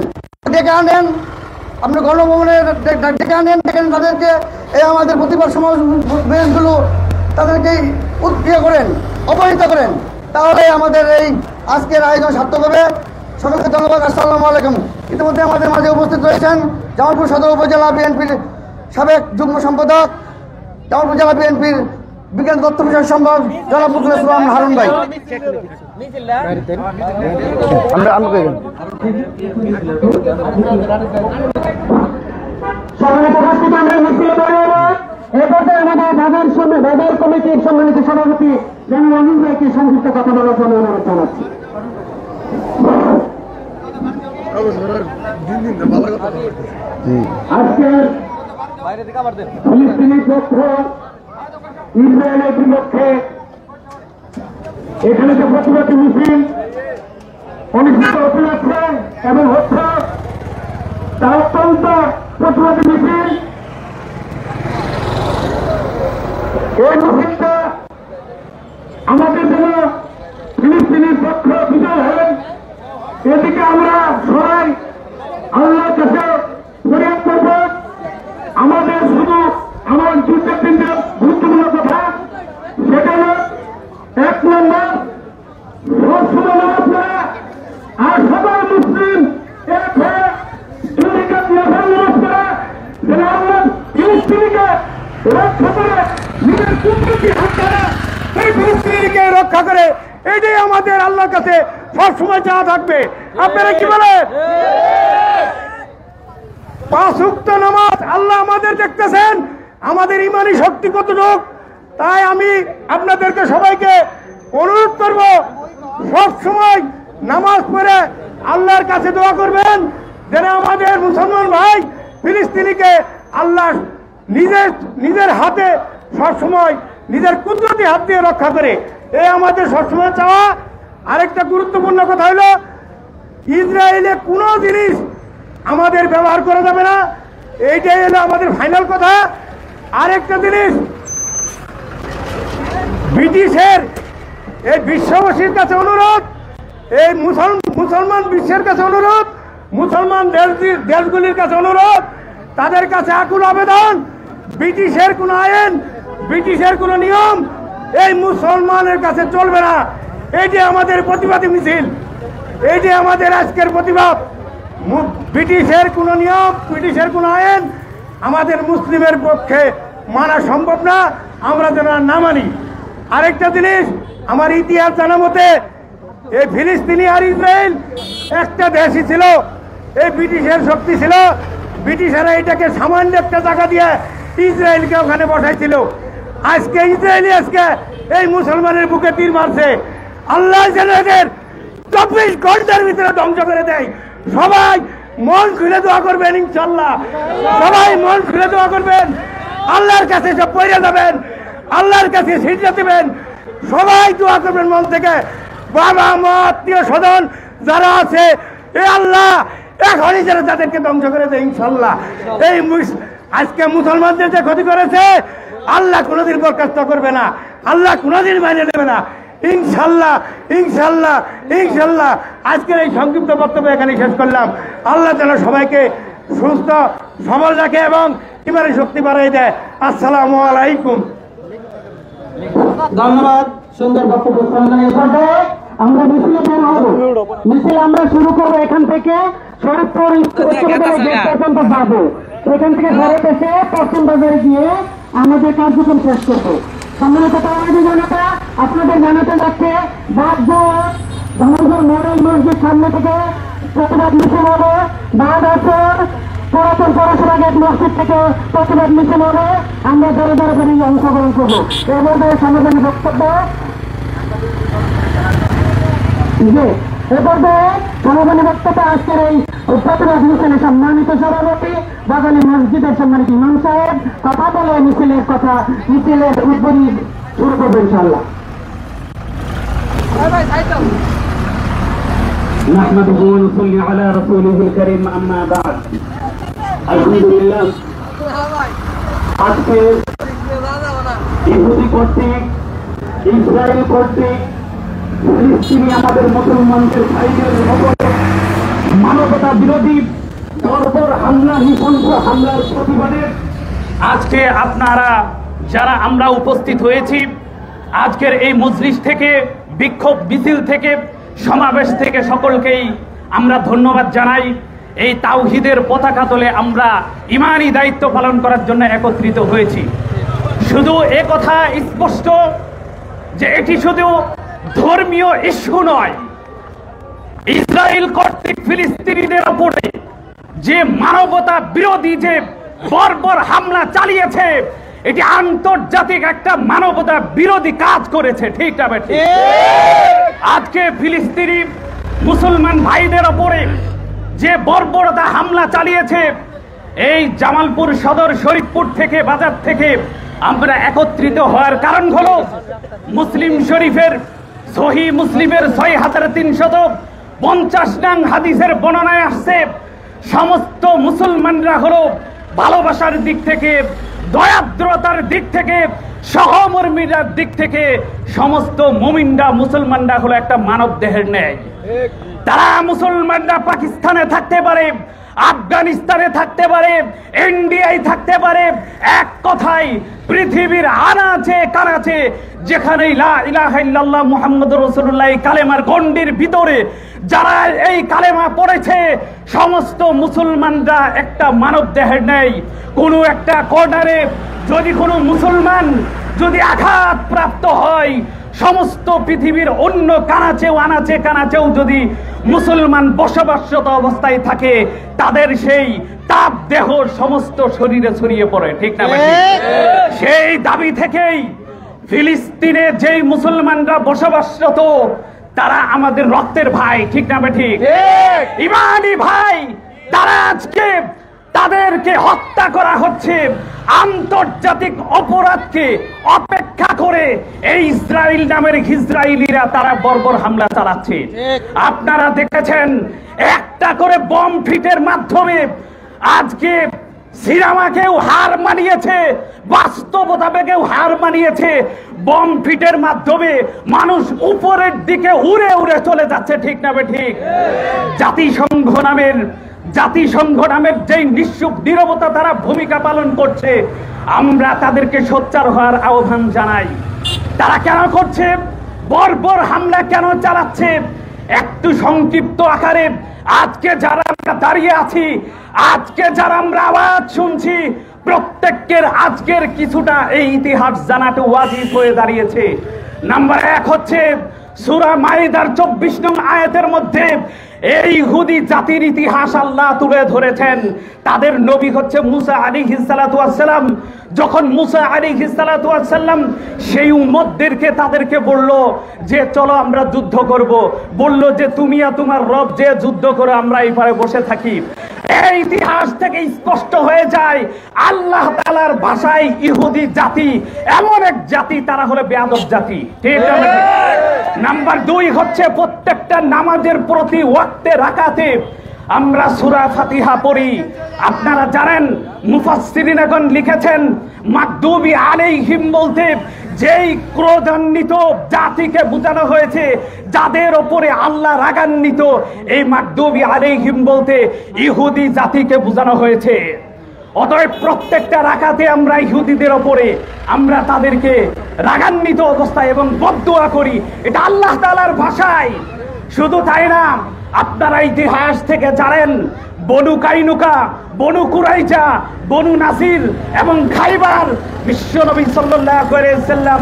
ডেকে আনেন, আপনি গণভবনে ডেকে আনেন, ডেকে তাদেরকে এই আমাদের প্রতিবাদ সমাবেশগুলো তাদেরকে উৎক্রিয়া করেন, অবহিত করেন, তাহলে আমাদের এই আজকের আয়োজন সার্থক হবে। সকলকে ধন্যবাদ। আসসালামু আলাইকুম। ইতিমধ্যে আমাদের মাঝে উপস্থিত রয়েছেন জামালপুর সদর উপজেলা বিএনপির সাবেক যুগ্ম সম্পাদক, জামালপুর জেলা বিএনপির বিজ্ঞান তথ্য বিষয় সম্পাদক জনাব মুখলেস ইসলাম হারুন ভাই। বাজার কমিটির সম্মানিত সভাপতি জনাব অনিল ভাইকে সংক্ষিপ্ত কথা বলার জন্য অনুরোধ জানাচ্ছি। আজকের ফিলিস্তিনি পক্ষ ইসরায়েলের বিপক্ষে এখানে যে প্রতিবাদী মিছিল অনুষ্ঠিত হতে যাচ্ছে এবং হচ্ছে তা অত্যন্ত প্রতিবাদী মিছিল। এই মিছিলটা আমাদের জন্য ফিলিস্তিনির পক্ষ বিজয় হয়, এদিকে আমরা সবাই আল্লাহর কাছে ফরিয়াদ করব। আমাদের শুধু আমার দুটো তিনটে গুরুত্বপূর্ণ কথা, সেটা হল 1 নম্বর সবসময় নামাজ পড়া আর সবাই মুসলিম এক হয়ে দুর্নীতি নামাজ পড়া, যেন আল্লাহ ফিলিস্তিনিকে রক্ষা করে নিজের কুদরতি হাত দ্বারা সেই ফিলিস্তিনিকে রক্ষা করে, এইটাই আমাদের আল্লাহর কাছে সবসময় চাওয়া থাকবে। আপনারা কি বলেন? 5 ওয়াক্ত নামাজ আল্লাহ আমাদের দেখতেছেন, আমাদের ইমানি শক্তি কতটুকু। তাই আমি আপনাদেরকে সবাইকে অনুরোধ করব, সব সময় নামাজ পড়ে আল্লাহর কাছে দোয়া করবেন যেন আমাদের মুসলমান ভাই ফিলিস্তিনিকে আল্লাহ নিজের হাতে সবসময় নিজের কুদরতি হাত দিয়ে রক্ষা করে, এই আমাদের সবসময় চাওয়া। আরেকটা গুরুত্বপূর্ণ কথা হলো, ইসরায়েলে কোনো জিনিস আমাদের ব্যবহার করা যাবে না, এইটাই হলো আমাদের ফাইনাল কথা। আরেকটা জিনিস, ব্রিটিশের এই বিশ্ববাসীর কাছে অনুরোধ, এই মুসলমান বিশ্বের কাছে অনুরোধ, মুসলমান দেশগুলির কাছে অনুরোধ, তাদের কাছে আকুল আবেদন, ব্রিটিশের কোনো আইন, ব্রিটিশের কোনো নিয়ম এই মুসলমানের কাছে চলবে না। এই যে আমাদের প্রতিবাদী মিছিল, এই যে আমাদের আজকের প্রতিবাদ, ব্রিটিশের কোনো নিয়ম, ব্রিটিশের কোনো আইন আমাদের মুসলিমের পক্ষে মানা সম্ভব না, আমরা যেন না মানি। আরেকটা জিনিস, আমার ইতিহাস জানা মতে এই ফিলিস্তিনি আর ইসরায়েল একটা দেশই ছিল। এই ব্রিটিশের শক্তি ছিল, ব্রিটিশেরা এটাকে সামান্য একটা জায়গা দিয়ে ইসরায়েলকে ওখানে বসাইছিল। আজকে ইসরায়েলি আজকে এই মুসলমানের বুকে তীর মারছে। আল্লাহ যেন এদের 24 ঘন্টার ভিতরে ধ্বংস করে দেয়। সবাই মন খুলে দোয়া করবেন ইনশাল্লাহ, সবাই মন খুলে দোয়া করবেন। আল্লাহর কাছে সব পড়ে যাবেন, আল্লাহর কাছে সিজদা দিবেন, সবাই দোয়া করবেন মন থেকে। বাবা মা আত্মীয় স্বজন যারা আছে, এ আল্লাহ এখনই যারা তাদেরকে ধ্বংস করে দেয় ইনশাল্লাহ। এই আজকে মুসলমানদের যে ক্ষতি করেছে আল্লাহ কোনোদিন বরখাস্ত করবে না, আল্লাহ কোনোদিন মাইনে নেবে না ইনশাল্লাহ, ইনশাল্লাহ, ইনশাল্লাহ। আজকের এই সংক্ষিপ্ত বক্তব্য এখানে শেষ করলাম। আল্লাহ যেন সবাইকে সুস্থ সবল রাখে এবং ইমানের শক্তি বাড়াই দেয়। আসসালামু আলাইকুম। ধন্যবাদ, সুন্দর বক্তব্য। আমরা মিছিলে বের হব, মিছিল আমরা শুরু করবো এখান থেকে শরীফপুর গেট পর্যন্ত যাবো। এখান থেকে ঘরে এসে পশ্চিম বাজারে গিয়ে আমাদের কার্যক্রম শেষ করবো। সম্মানিত তাওহীদি জনতা, আপনাদের জানাতে যাচ্ছে ধর্মঘর মডেল মসজিদ সামনে থেকে প্রতিবাদ মিছিল হবে। বাদ আসর পুরাতন পৌরসভা গেট মসজিদ থেকে প্রতিবাদ মিছিল হবে। আমরা দলে দলে করে অংশগ্রহণ করবো। এর মধ্যে সাংবিধানিক বক্তব্য সাংবিধানিক বক্তব্য আজকের এই প্রতিবাদ মিছিলে সম্মানিত সভাপতি বাগানী মসজিদের সম্মানিত ইমাম সাহেব কথা বলে মিছিলের উদ্বোধনী শুরু করবো ইনশাআল্লাহ। نحمده ونصلي على رسوله الكريم أما بعد الحمد لله আজকে ইহুদি কর্তৃক ইসরায়েল কর্তৃক ফিলিস্তিনি আমাদের মুসলমানদের ভাইদের উপরে মানবতা বিরোধী বর্বর হামলা, নৃশংস হামলার প্রতিবাদে আজকে আপনারা যারা আমরা উপস্থিত হয়েছি আজকের এই মজলিস থেকে, বিক্ষোভ মিছিল থেকে, সমাবেশ থেকে সকলকেই আমরা ধন্যবাদ জানাই। এই তাওহীদের পতাকা তলে আমরা ইমানি দায়িত্ব পালন করার জন্য একত্রিত হয়েছি। শুধু এ কথা স্পষ্ট যে এটি শুধু ধর্মীয় ইস্যু নয়, ইসরায়েল কর্তৃক ফিলিস্তিনিদের উপরে যে মানবতা বিরোধী যে বর্বর হামলা চালিয়েছে, এটি আন্তর্জাতিক একটা মানবতা বিরোধী কাজ করেছে। ঠিক না বেঠিক? আজকে ফিলিস্তিনি মুসলমান ভাইদের উপরে যে বর্বরতা হামলা চালিয়েছে, এই জামালপুর সদর, শরীফপুর থেকে, বাজার থেকে আমরা একত্রিত হওয়ার কারণ হলো মুসলিম শরীফের সহিহ মুসলিমের 6350 নং হাদিসের বর্ণনায় আসছে, সমস্ত মুসলমানরা হলো ভালোবাসার দিক থেকে, দয়াদ্রতার দিক থেকে, সহমর্মিতার দিক থেকে সমস্ত মুমিনরা, মুসলমানরা হলো একটা মানব দেহের ন্যায়। তারা মুসলমানরা পাকিস্তানে থাকতে পারে, আফগানিস্তানে থাকতে পারে, ইন্ডিয়ায় থাকতে পারে, এক কথায় পৃথিবীর আনাচে কানাচে যেখানে লা ইলাহা ইল্লাল্লাহ মুহাম্মাদুর রাসূলুল্লাহ কালেমার গণ্ডির ভিতরে যারা এই কালেমা পড়েছে, সমস্ত মুসলমানরা একটা মানব দেহের নেই। কোনো একটা কর্নারে যদি কোনো মুসলমান যদি আঘাত প্রাপ্ত হয়, সমস্ত পৃথিবীর অন্য কানাচেও আনাচে কানাচেও যদি মুসলমান বসবাসরত অবস্থায় থাকে, তাদের সেই তাপ দেহ সমস্ত শরীরে ছড়িয়ে পড়ে। ঠিক না? সেই দাবি থেকেই ফিলিস্তিনে যেই মুসলমানরা বসবাসরত তারা আমাদের রক্তের ভাই। ঠিক না ঠিক? ইমানি ভাই। তারা আজকে তাদেরকে হত্যা করা হচ্ছে আন্তর্জাতিক অপরাধকে অপেক্ষা করে। এই ইসরায়েল নামের ইসরায়েলিরা তারা বর্বর হামলা চালাচ্ছে। আপনারা দেখেছেন একটা করে বম ফিটের মাধ্যমে আজকে সিনেমাকেও হার মানিয়েছে, বাস্তবতাকেও হার মানিয়েছে। বম ফিটের মাধ্যমে মানুষ উপরের দিকে উড়ে উড়ে চলে যাচ্ছে। ঠিক না ঠিক? জাতিসংঘ নামের যেই নিঃশুক নীরবতা তারা ভূমিকা পালন করছে, আমরা তাদেরকে সোচ্চার হওয়ার আহ্বান জানাই। তারা কেন করছে, বর্বর হামলা কেন চালাচ্ছে, একটু সংক্ষিপ্ত আকারে আজকে যারা আমরা দাঁড়িয়ে আছি, আজকে যারা আমরা আওয়াজ শুনছি, প্রত্যেকের আজকের কিছুটা এই ইতিহাস জানাটা ওয়াজিব হয়ে দাঁড়িয়েছে। নাম্বার 1 হচ্ছে সূরা মাইদার 24 নং আয়াতের মধ্যে এই ইহুদি জাতির ইতিহাস আল্লাহ তুলে ধরেছেন। তাদের নবী হচ্ছে মুসা আলাইহিস সালাতু ওয়াস সালাম। যখন মুসা আলাইহিস সালাতু ওয়াস সালাম সেই উম্মতদেরকে তাদেরকে বলল যে চলো আমরা যুদ্ধ করব, বলল যে তুমি আর তোমার রব যে যুদ্ধ করে আমরা এই পারে বসে থাকি। এই ইতিহাস থেকে স্পষ্ট হয়ে যায় আল্লাহ তাআলার ভাষায় ইহুদি জাতি এমন এক জাতি, তারা হলো বেয়াদব জাতি। ঠিক আছে। নাম্বার 2 হচ্ছে প্রত্যেকটা নামাজের প্রতি ওয়াক্তে রাকাতে আমরা সূরা ফাতিহা পড়ি। আপনারা জানেন মুফাসসিরিনগণ লিখেছেন মাগদুবি আলাইহিম বলতে যেই ক্রোধান্বিত জাতিকে বোঝানো হয়েছে, যাদের ওপরে আল্লাহ রাগান্বিত, এই মাগদুবি আলাইহিম বলতে ইহুদি জাতিকে বোঝানো হয়েছে। অতএব প্রত্যেকটা রাকাতে আমরা ইহুদিদের ওপরে আমরা তাদেরকে রাগান্বিত অবস্থায় এবং বদদুয়া করি, এটা আল্লাহ তাআলার ভাষায়। শুধু তাই না, আপনারা ইতিহাস থেকে জানেন বনু কাইনুকা, বনু কুরাইজা, বনু নাসির এবং খাইবার বিশ্বনবী সাল্লাল্লাহু আলাইহি সাল্লাম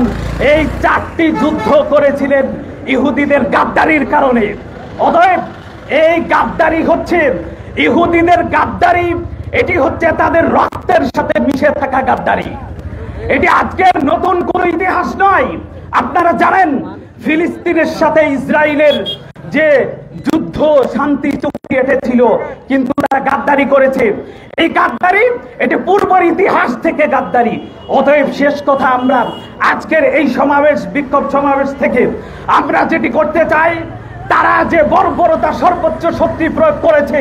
এই 4টি যুদ্ধ করেছিলেন ইহুদিদের গাদ্দারির কারণে। অতএব এই গাদ্দারি হচ্ছে ইহুদিদের গাদ্দারি, এটি হচ্ছে তাদের রক্তের সাথে মিশে থাকা গাদ্দারি। এটি আজকের নতুন কোন ইতিহাস নয়। আপনারা জানেন ফিলিস্তিনের সাথে ইসরায়েলের যে যুদ্ধ শান্তি চুক্তি এসেছিল, কিন্তু তারা গাদ্দারি করেছে। এই গাদ্দারি এটা পূর্বের ইতিহাস থেকে গাদ্দারি। অতএব শেষ কথা, আমরা আজকের এই সমাবেশ, বিক্ষোভ সমাবেশ থেকে আমরা যেটি করতে চাই, তারা যে বর্বরতা সর্বোচ্চ শক্তি প্রয়োগ করেছে,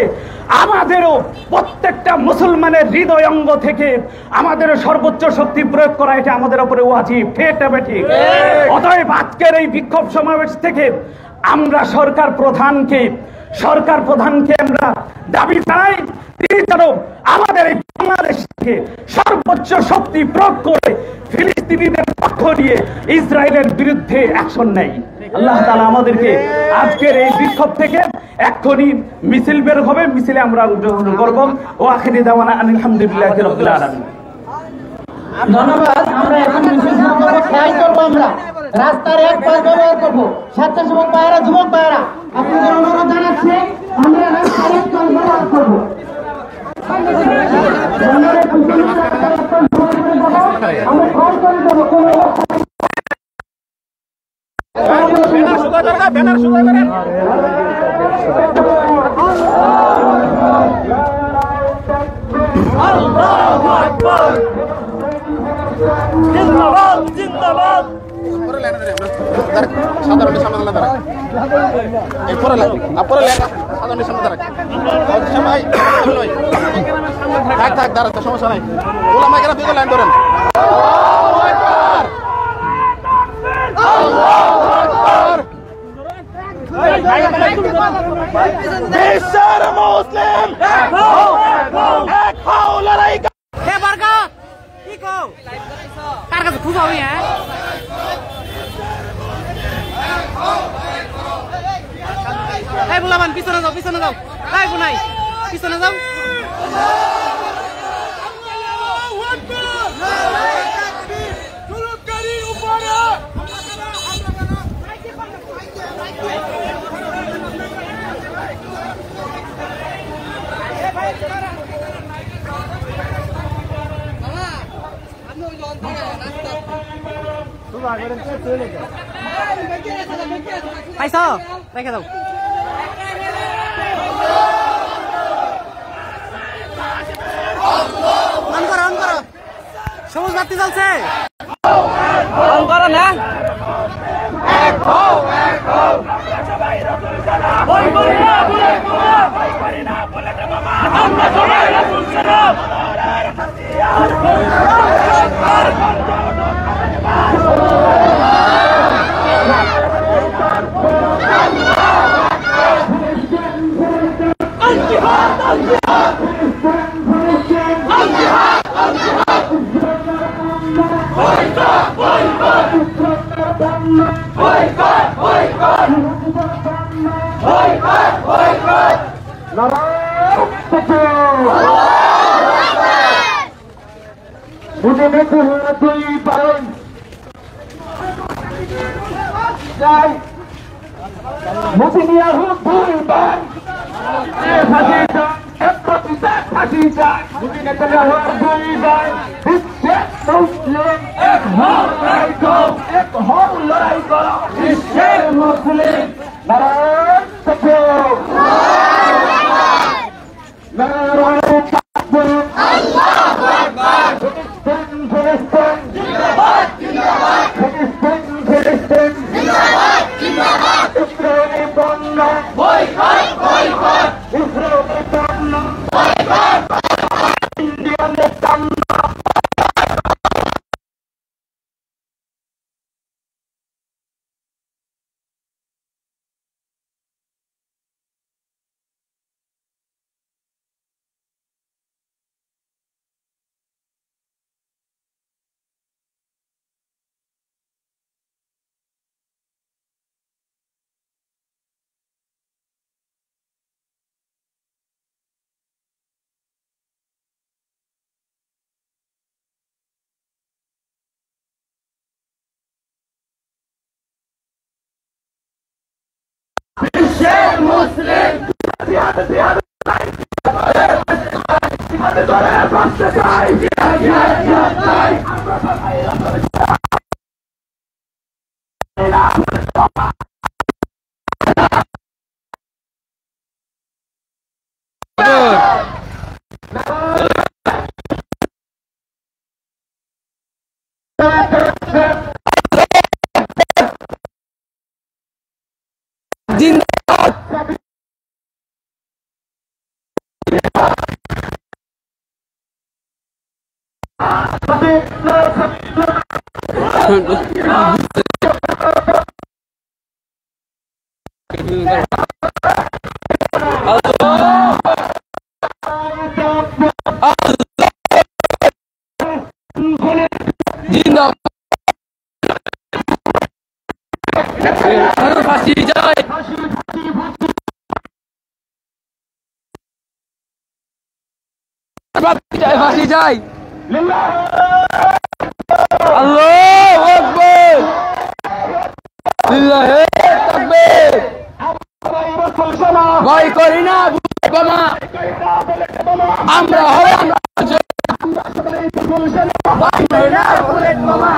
আমাদেরও প্রত্যেকটা মুসলমানের হৃদয় অঙ্গ থেকে আমাদেরও সর্বোচ্চ শক্তি প্রয়োগ করা, এটা আমাদের উপরে ওয়াজিব। ঠিক না ঠিক? অতএব আজকের এই বিক্ষোভ সমাবেশ থেকে আমরা সরকার প্রধানকে আমরা দাবি জানাই, তিনি যেন আমাদের এই বাংলাদেশ থেকে সর্বোচ্চ শক্তি প্রয়োগ করে ফিলিস্তিনিদের পক্ষ নিয়ে ইসরায়েলের বিরুদ্ধে অ্যাকশন নেয়। আল্লাহ তাআলা আমাদেরকে আজকের এই বিক্ষোভ থেকে এক্ষুনি মিছিল বের হবে, মিছিলে আমরা অংশগ্রহণ করব। ও আখিরি দাওয়ানা আলহামদুলিল্লাহি রাব্বিল আলামিন। ধন্যবাদ। আমরা এখন মিছিল শুরু করবো, খেয়াল করবো, আমরা রাস্তার এক পাশ ব্যবহার করবো। স্বেচ্ছাসেবক ভাইয়েরা, যুবক ভাইয়েরা, আপনাদের অনুরোধ জানাচ্ছি আমরা রাস্তার এক পাশ ব্যবহার করবো। আমরা খেয়াল করে দেবো কোনো ব্যানার সুদা করেন। আল্লাহু আকবার, জিন্দাবাদ জিন্দাবাদ। পরে লেনা ধরে আমরা সাধারণের সামনে দাঁড়া, এই পরে লেনা সাধারণের সামনে দাঁড়া, সবাই নয় থাক থাক দাঁড়া, তো সমস্যা নাই। ওলামা কেন বিগত লাইন ধরেন। আল্লাহু আকবার, আল্লাহু আকবার। বিশ্বের মুসলিম এক হও, এক হও, লড়াই হে বারকা কি কও কার কাছে খুব হবে। হ্যাঁ এই বুলামান পিছনে যাও, পিছনে যাও। এই বুনাই পিছনে যাও। আল্লাহু আকবার, নারায়ে তাকবীর, জুলুমকারী উপরে। পাইছো রেখে দাও। অন করো, অন করো, সবুজ বাতি জ্বলছে, অন করো না। এক হও, এক হও, সবাই রাসূল সালাম, ওই করি না বলে মামা, ওই করি না বলে মামা, আমরা সবাই রাসূল সালাম, আল্লাহর হাতিয়ার সরকার দুই পালন যাই মুসলিমিয়া হুক দুই পান ফাঁসি চান এক প্রতিটা ফাঁসি চান মুসলিমিয়া হুক দুই পান বিশ্বের মুসলিম এক হও লড়াই করো এক হও লড়াই করো বিশ্বের মুসলিম নারায়ণ তাকবীর নারায়ণ তাকবীর আল্লাহু আকবার ফিলিস্তিন জিন্দাবাদ জিন্দাবাদ ফিলিস্তিন জিন্দাবাদ জিন্দাবাদ ইসরায়েলি পণ্য বয়কট বয়কট ইসরায়েলি পণ্য বয়কট ইন্ডিয়ানের পণ্য বিশ্বের মুসলিম ফাঁসি যাই আল্লাহু আকবার লিল্লাহি তাকবীর ভয় করি না বোমা আমরা হই আমরা ভয় করি না বুলেট বোমা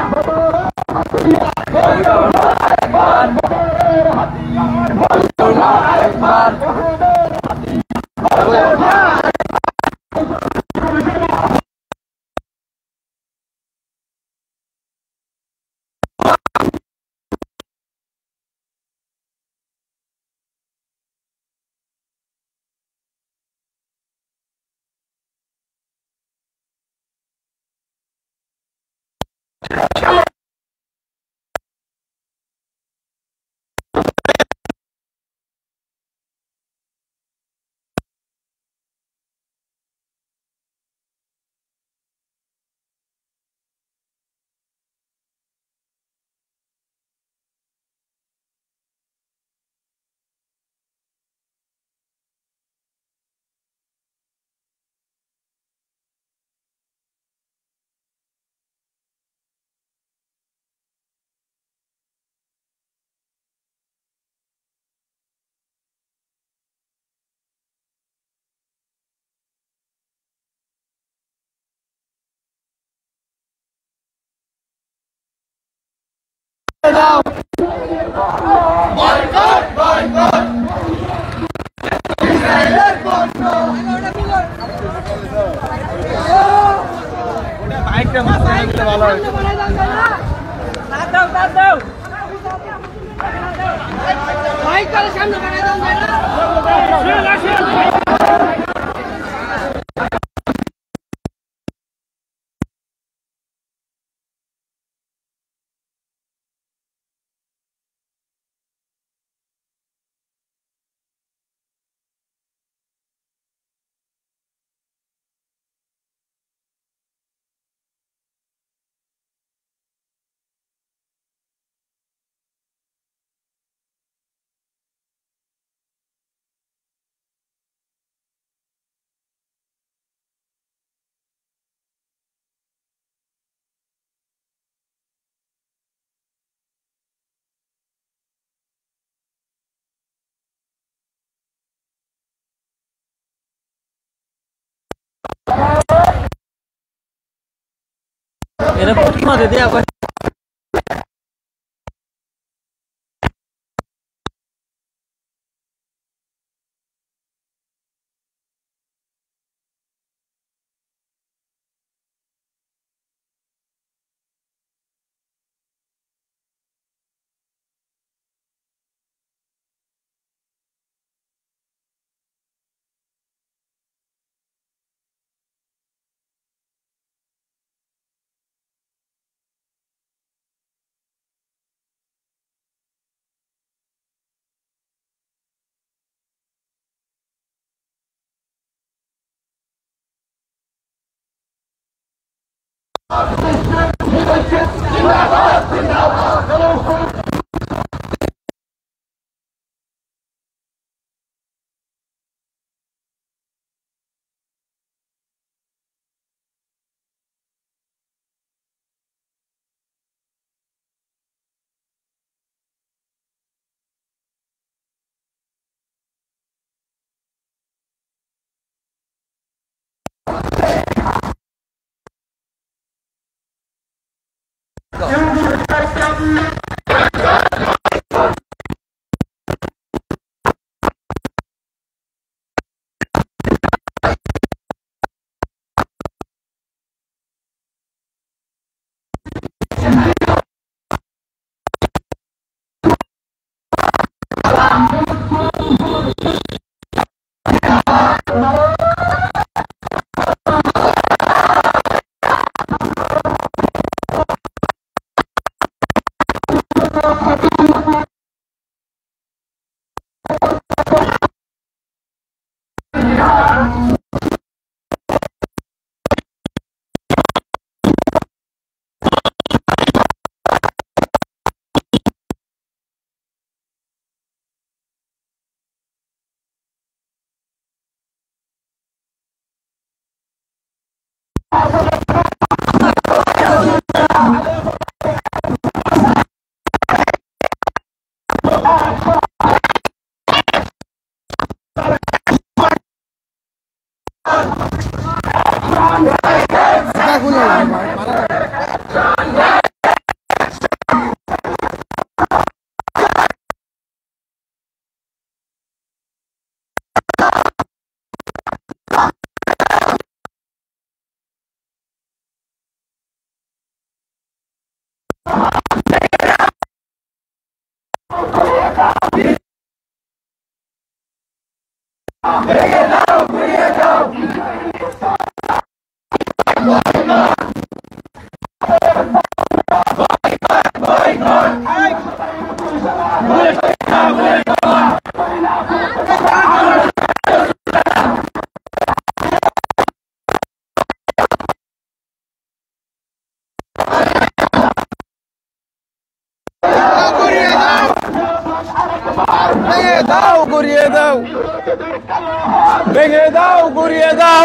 ভেঙে দাও গুড়িয়ে দাও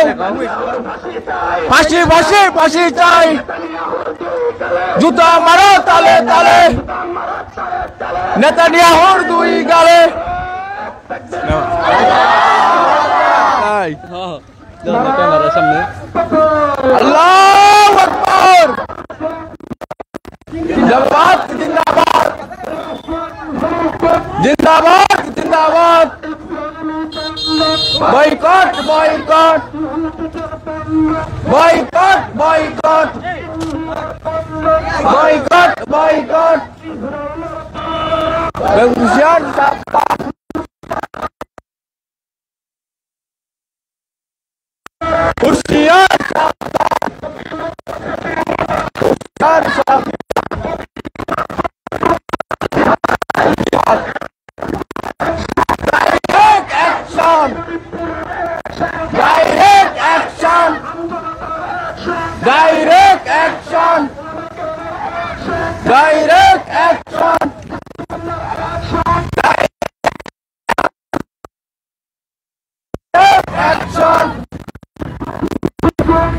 ফাঁসি ফাঁসি ফাঁসি চাই জুতা মারো তালে তালে নেতানিয়াহুর দুই গালে আল্লাহু আকবার জিন্দাবাদ জিন্দাবাদ জিন্দাবাদ জিন্দাবাদ boycott boycott boycott boycott boycott boycott হুশিয়ার হুশিয়ার Direct action! Direct action! Direct action! Direct action!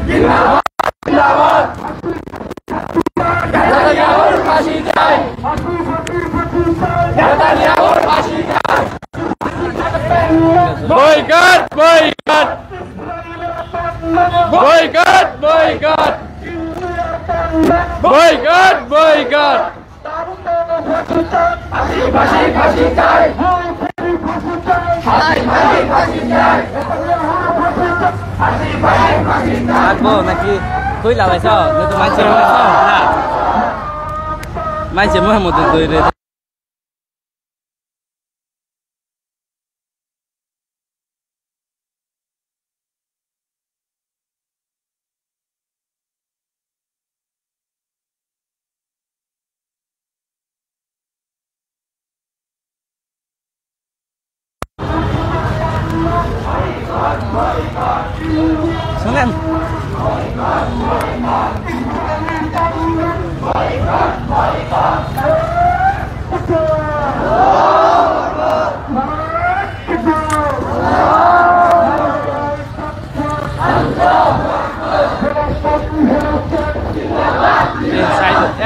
জিন্দাবাদ নেতানিয়াহুর ফাঁসি চাই নেতানিয়াহুর ফাঁসি চাই বয়কট বয়কট boycott boycott থাকবো নাকি কই লাগাইছ তো মাইছে না মাইছে মোহাম্মদ দইরে শুনেন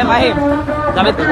মাহিম যাবে তো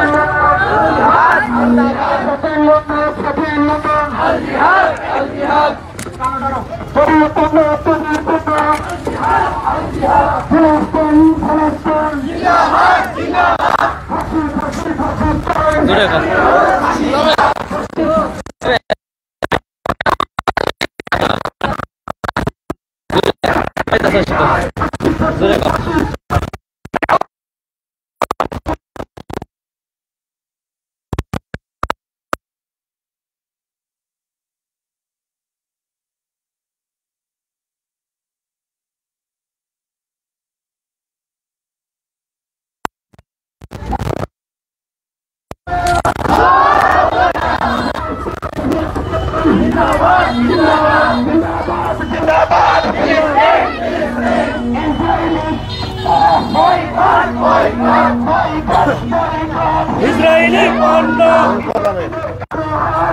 ইসরায়েলি পণ্য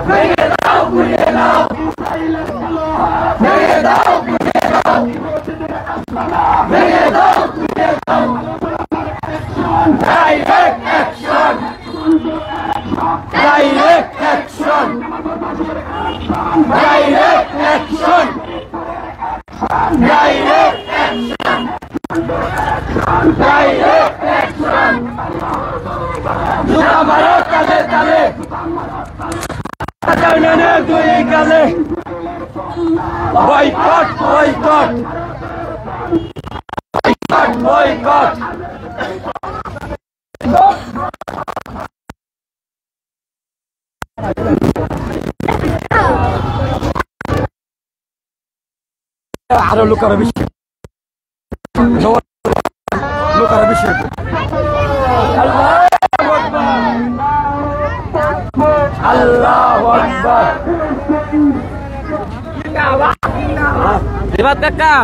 ভেঙে দাও গুড়িয়ে দাও ভেঙে দাও গুড়িয়ে দাও ভেঙে দাও গুড়িয়ে দাও direct action direct action direct action direct action direct action জুতা মারো কালে কালে জানেনে দুই কালে বয়কট বয়কট বয়কট বয়কট আরো লোকের বেশি লোকের বেশি আল্লাহু আকবার এবার কাকা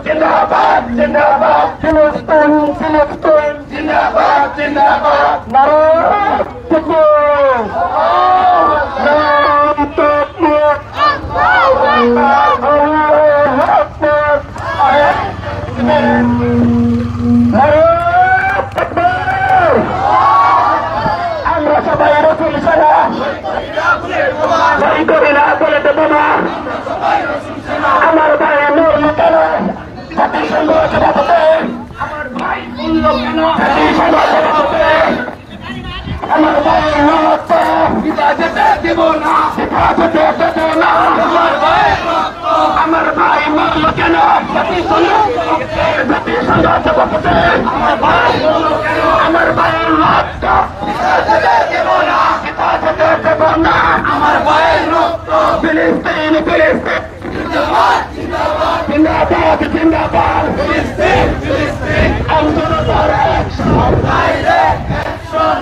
जिंदाबाद जिंदाबाद ফিলিস্তিন ফিলিস্তিন জিন্দাবাদ জিন্দাবাদ নারে তাকবীর নারে তাকবীর আল্লাহু আকবার নারে তাকবীর আমরা সবাই রাসূল ছাড়া বলি করি না বলে দেব না আমার ভাই নূর কেন জাতিসংঘ সভাপতি আমার ভাই মূল্য কেন জাতিসংঘ সভাপতি আমার ভাই রক্ত বিভাজনে দেব না হেফাজতে দেব না আমার ভাই মূল্য কেন জাতিসংঘ সভাপতি আমার ভাই রক্ত বিভাজনে দেব না হেফাজতে দেব না আমার ভাইয়ের রক্ত ফিলিস্তিন ফিলিস্তিন জিন্দাবাদ জিন্দাবাদ জিন্দাবাদ জিন্দাবাদ ফিলিস্তিন ফিলিস্তিন আন্দোলনের অ্যাকশন ডাইরেক্ট অ্যাকশন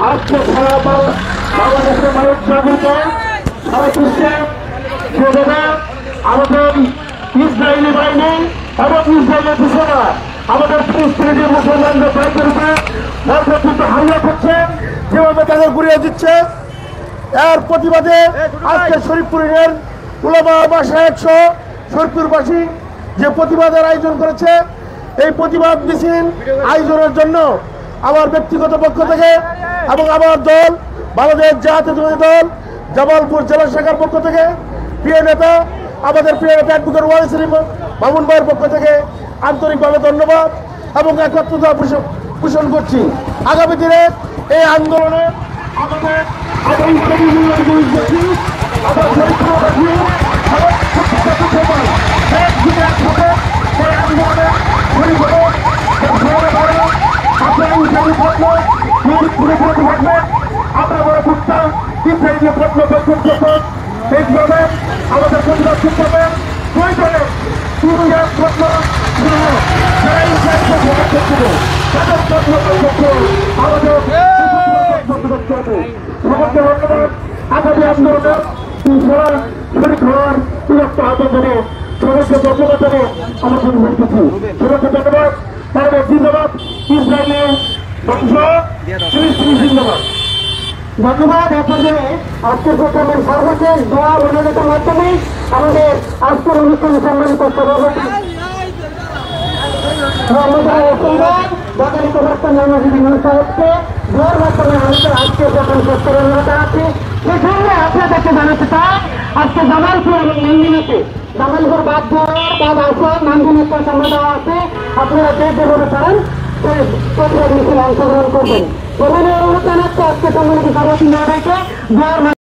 আজকে সারা বাংলাদেশের মানুষ জাগরিত সারা বিশ্বে আমাদের ইসরায়েলি বাহিনী এবং ইসরায়েলের ঘোষণা আমাদের ফিলিস্তিনি মুসলমানদের বাইকের উপরে কিন্তু হামলা করছে, যেভাবে তাদের গুড়িয়ে দিচ্ছে। এর প্রতিবাদে আজকে শরীফপুরের উলামা মাশায়েখ সহ শরীফপুরবাসী যে প্রতিবাদের আয়োজন করেছে, এই প্রতিবাদ মিছিল আয়োজনের জন্য আমার ব্যক্তিগত পক্ষ থেকে এবং আমার দল বাংলাদেশ জাতীয়তাবাদী দল জামালপুর জেলা শাখার পক্ষ থেকে প্রিয় নেতা আমাদের প্রিয় নেতা অ্যাডভোকেট ওয়ারিস মামুন ভাইয়ের পক্ষ থেকে আন্তরিকভাবে ধন্যবাদ এবং একত্রতা পোষণ করছি। আগামী দিনে এই আন্দোলনে আমাদের আমাদের প্রতিবাদ করতে হবে। প্রয়োজনে আগামী আন্দোলনের শরীর হওয়ার বিরক্ত আন্দোলনে সবাইকে ধন্যবাদ দেবো। আমার জন্য বলতেছি সবাইকে ধন্যবাদ। তাহলে জিন্দাবাদ ইসরায়েলি বংশ জিন্দাবাদ। ধন্যবাদ। আপনাদের আজকের প্রোগ্রামের সর্বশেষ দোয়া অনুরোধের মাধ্যমে আমাদের আজকের অনুষ্ঠানে সম্মানিত সভাপতি বাঙালি প্রবর্তন সাহেবকে দোয়ার মাধ্যমে আমাদের আজকের প্রোগ্রাম শেষ করে অনুরোধ আছে। সেই সঙ্গে আপনাদেরকে জানাতে চাই আজকে জামালপুর এবং নান্দিনীতে জামালপুর বাদ আছে নান্দিনীতে সময় দেওয়া আছে। আপনারা যে যেভাবে পারেন সেই প্রতিবাদ মিছিলে অংশগ্রহণ করবেন। অনুরোধ জানাচ্ছে আজকে সম্মানিত সভাপতি মহোদয়কে দোয়ার